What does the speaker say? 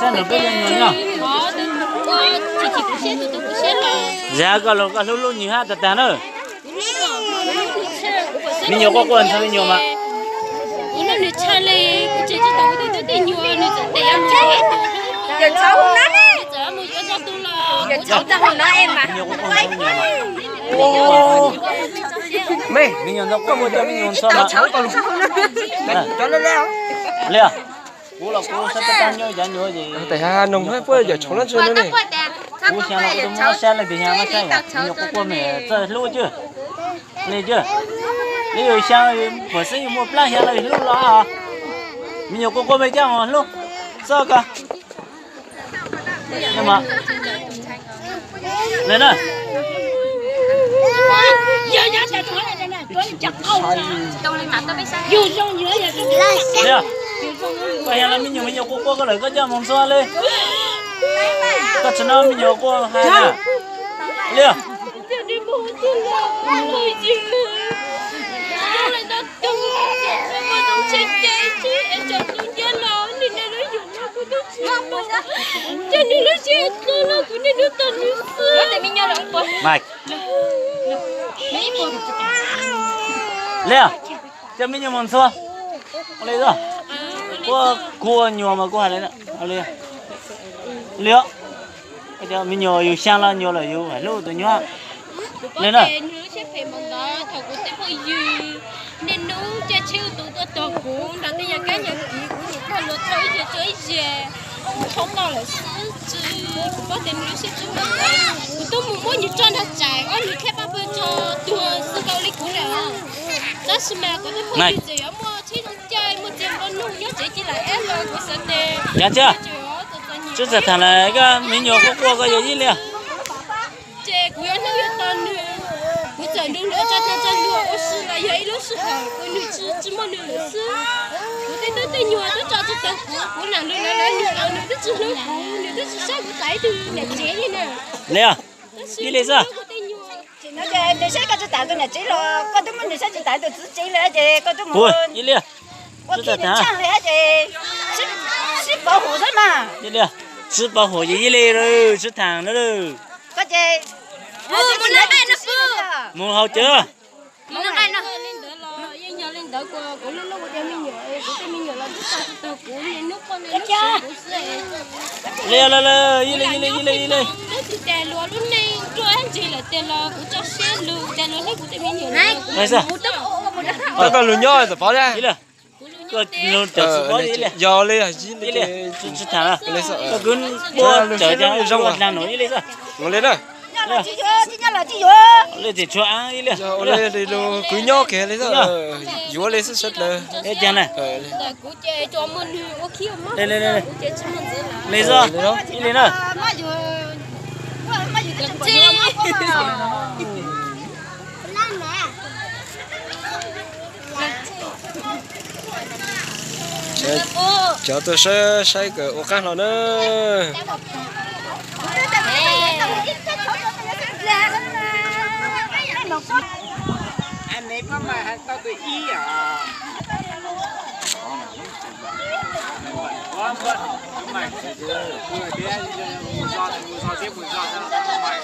Sen được cái gì nhá? Dạ cái lô nhiều ha, tạt nữa. Mình nhiều có quần sao mình nhiều mà. Nó đi chơi đi, chị tao đi nhiều nó để em chơi. Giờ cháu không nói đi. Giờ mua cho tôi là. Giờ cháu ta không nói em mà. Nhiều có quần sao mình nhiều mà. Mình nhiều có mua cho mình nhiều sao mà. Cháu còn sao không nói. Cho nó leo. Leo. Cú là cú sẽ tan nhau giá nhiều gì. Tại hà nông hết bây giờ chống nó chưa nữa này. Cú xem là cú mua xem là bị nhà nó sai à. Nhiều có quần này chơi lúa chưa? Lên chưa? Bây giờ xem bữa sinh mua plan xem là lúa lo à. Mình nhiều có quần mấy trăm mà lúa. Sao cả? Nhưng mà lên đây. Giờ chả thua này này, tôi chặt câu. Đâu lên mặt tôi biết sao. Dù xong giữa giờ tôi Đây à? Bây giờ là mình nhiều cô có lời có cho mong xoa lên. Có cho nó mình nhiều cô hai nè. Liêu. giờ đi mua tôi là ôi chứ. Tôi lại đặt tôi mà tôi chết chứ em cho tôi giá lo nên nó dùng nó cũng tôi chết. Cho nên nó chết nó cũng nên nó tận như xưa. Để mình nhớ là ông Mike. Liêu. Cho mình nhiều mong xoa. Lấy rồi. Cô nhiều mà cô hay lấy nè. Liêu. Liêu. Bây giờ mình nhiều yêu sang là nhiều là yêu phải lâu tôi nhớ. Lên rồi. Nên nó cho chiêu tụi tôi tổ cũng đã bây giờ cái nhà kỹ của những cái lối chơi về không đâu là sư chứ cũng có tiền lưu sĩ chứ mà tôi muốn như cho nó chạy ở những cái bao cho tôi sư cao lý của nó đó là mà có cái phong gì ở mua chỉ nó chơi mua tiền nó nuôi nhớ chỉ là em rồi của sơn đề nhớ chưa chứ giờ thằng này cái mình nhiều cô có gì liền chơi của nó yêu tân nữa của giờ nữa cho nữa ở sư là vậy đó sư hả của nữ chỉ mà nữ sư của tôi nhiều tôi cho tôi của nàng nữa là nhiều nữ tôi chỉ nữ tôi chỉ sao của tại tôi là chế như nè Lea đi lên sao nó chơi để sẽ có cho tao tôi là chỉ lo có tôi muốn để sẽ cho tao tôi chỉ là gì có tôi muốn đi lên có khi nó chẳng là gì ship bảo hộ thôi mà đi lên ship bảo hộ gì lên rồi ship thằng nữa rồi có gì muốn nói ai nó mua hậu chưa muốn nói ai nó lên đỡ lo yên nhớ lên đỡ của lúc của mình nhớ là tôi của nước con này nó lên lên thì tiền luôn lúc này cho anh chị là tiền là của cho xe luôn tiền luôn hết của mình nhiều này sao Đó còn lùn nhoi rồi bỏ ra. đi lên có luôn chờ số đi lên Giờ lên là gì đi lên ship thằng à lên sợ. có cứ mua chờ cho rong làm nổi đi lên sao Ngồi lên đây. chỉ nhớ là lên thì cho ăn đi lên Giờ lên thì đồ cứ nhó kìa lên sợ. Vừa lên rất rất là. thế chăng này của chơi cho mình có khi mà lên chơi cho mình dễ là lên rồi đi lên rồi Cháu tôi sẽ cái ô căng nó nữa. Anh ấy có mà tao tự ý à. Mày vừa đi do tiếp một do mày